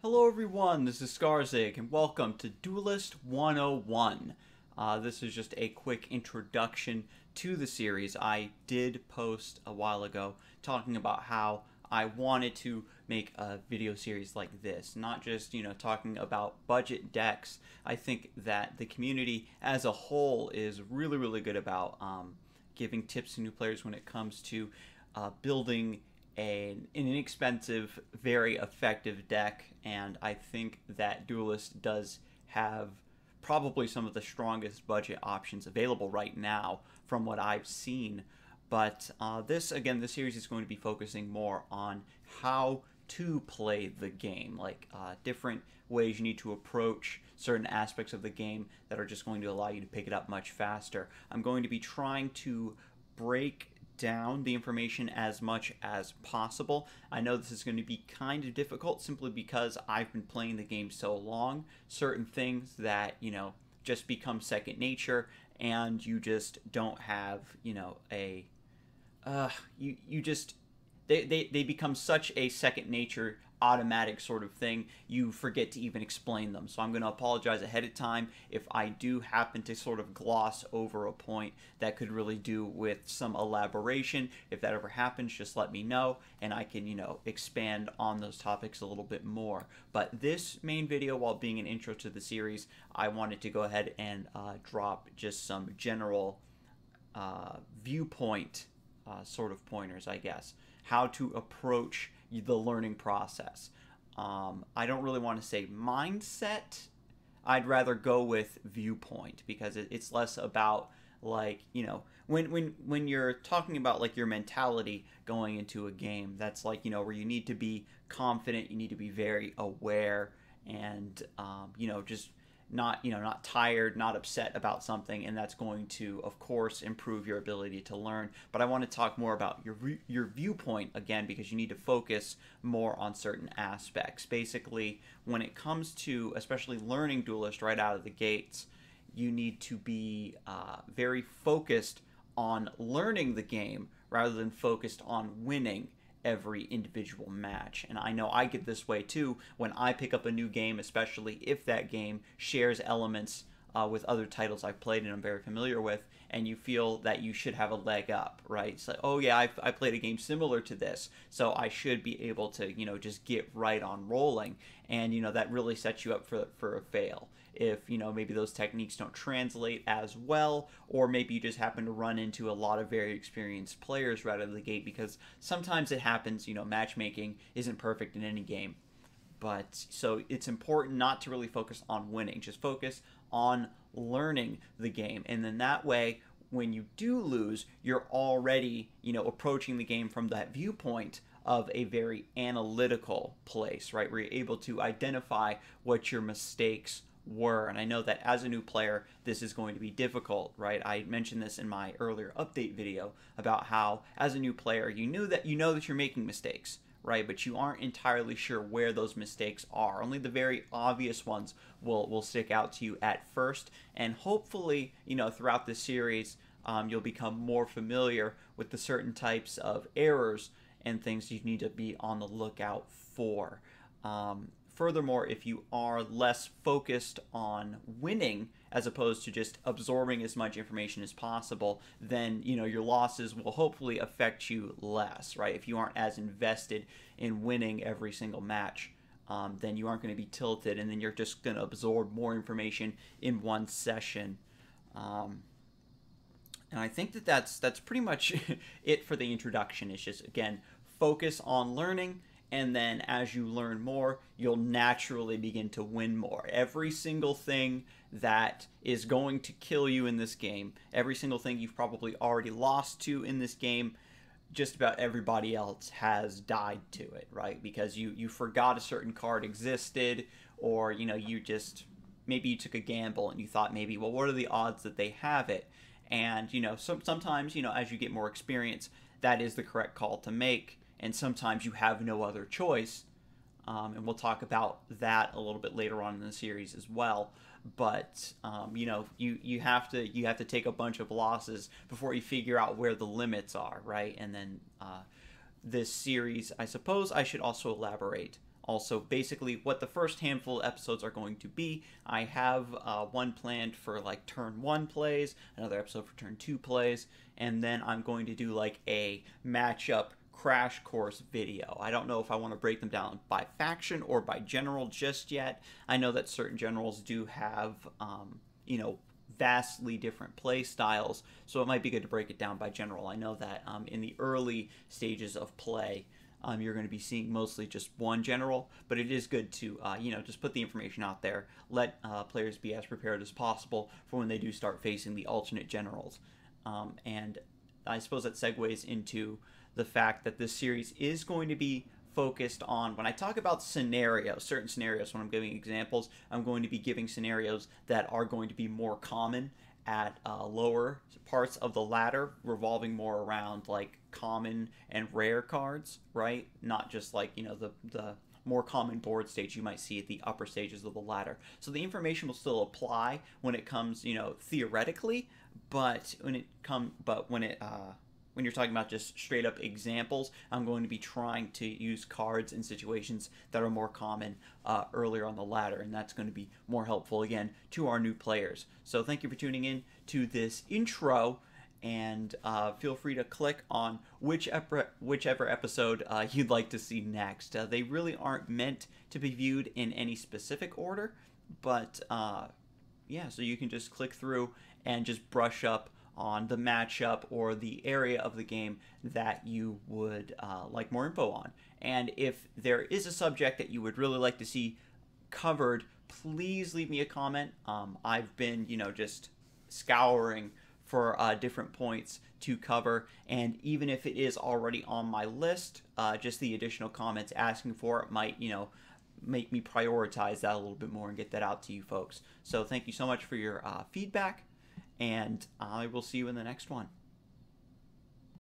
Hello everyone, this is Scarzig, and welcome to Duelyst 101. This is just a quick introduction to the series. I did post a while ago talking about how I wanted to make a video series like this, not just, talking about budget decks. I think that the community as a whole is really good about giving tips to new players when it comes to building an inexpensive, very effective deck, and I think that Duelyst does have probably some of the strongest budget options available right now from what I've seen. But this series is going to be focusing more on how to play the game, like different ways you need to approach certain aspects of the game that are just going to allow you to pick it up much faster. I'm going to be trying to break down the information as much as possible. I know this is going to be kind of difficult simply because I've been playing the game so long. Certain things that, just become second nature, and you just don't have, a you just they become such a second nature automatic sort of thing, you forget to even explain them. So I'm going to apologize ahead of time if I do happen to sort of gloss over a point that could really do with some elaboration. If that ever happens, just let me know and I can, expand on those topics a little bit more. But this main video, while being an intro to the series, I wanted to go ahead and drop just some general viewpoint sort of pointers, I guess. How to approach the learning process. I don't really want to say mindset. I'd rather go with viewpoint because it's less about when you're talking about like your mentality going into a game. That's like where you need to be confident, you need to be very aware, and just not tired, not upset about something, and that's going to, of course, improve your ability to learn. But I want to talk more about your viewpoint again, because you need to focus more on certain aspects. Basically, when it comes to especially learning Duelyst right out of the gates, you need to be very focused on learning the game rather than focused on winning every individual match. And I know I get this way too when I pick up a new game, especially if that game shares elements with other titles I've played and I'm very familiar with, and you feel that you should have a leg up, right? It's like, oh yeah, I played a game similar to this, so I should be able to, just get right on rolling. And, that really sets you up for a fail. If, maybe those techniques don't translate as well, or maybe you just happen to run into a lot of very experienced players right out of the gate, because sometimes it happens, matchmaking isn't perfect in any game. But so it's important not to really focus on winning, just focus on learning the game. And then that way, when you do lose, you're already, approaching the game from that viewpoint of a very analytical place, right? Where you're able to identify what your mistakes were. And I know that as a new player, this is going to be difficult, right? I mentioned this in my earlier update video about how, as a new player, you know that you're making mistakes, right? But you aren't entirely sure where those mistakes are. Only the very obvious ones will stick out to you at first, and hopefully, throughout this series, you'll become more familiar with the certain types of errors and things you need to be on the lookout for. Furthermore, if you are less focused on winning as opposed to just absorbing as much information as possible, then your losses will hopefully affect you less, right? If you aren't as invested in winning every single match, then you aren't going to be tilted, and then you're just going to absorb more information in one session. And I think that's pretty much it for the introduction. It's just, again, focus on learning, and then as you learn more, you'll naturally begin to win more. Every single thing that is going to kill you in this game, every single thing you've probably already lost to in this game, just about everybody else has died to it, right? Because you forgot a certain card existed, or you just, maybe you took a gamble and you thought maybe, well, what are the odds that they have it? And sometimes as you get more experience, that is the correct call to make, and sometimes you have no other choice. And we'll talk about that a little bit later on in the series as well. But you have to take a bunch of losses before you figure out where the limits are, right? And then this series, I suppose I should also elaborate also basically what the first handful of episodes are going to be. I have one planned for like turn 1 plays, another episode for turn 2 plays, and then I'm going to do like a matchup crash course video. I don't know if I want to break them down by faction or by general just yet. I know that certain generals do have, you know, vastly different play styles, so it might be good to break it down by general. I know that in the early stages of play, you're going to be seeing mostly just one general, but it is good to, you know, just put the information out there, let players be as prepared as possible for when they do start facing the alternate generals. And I suppose that segues into the fact that this series is going to be focused on, when I talk about scenarios, certain scenarios, when I'm giving examples, I'm going to be giving scenarios that are going to be more common at lower parts of the ladder, revolving more around like common and rare cards, right? Not just like, you know, the more common board states you might see at the upper stages of the ladder. So the information will still apply when it comes, you know, theoretically, but when you're talking about just straight up examples, I'm going to be trying to use cards in situations that are more common earlier on the ladder, and that's going to be more helpful, again, to our new players. So thank you for tuning in to this intro, and feel free to click on whichever episode you'd like to see next. They really aren't meant to be viewed in any specific order, but yeah, so you can just click through and just brush up on the matchup or the area of the game that you would like more info on. And if there is a subject that you would really like to see covered, please leave me a comment. I've been, you know, just scouring for different points to cover, and even if it is already on my list, just the additional comments asking for it might, you know, make me prioritize that a little bit more and get that out to you folks. So thank you so much for your feedback, and I will see you in the next one.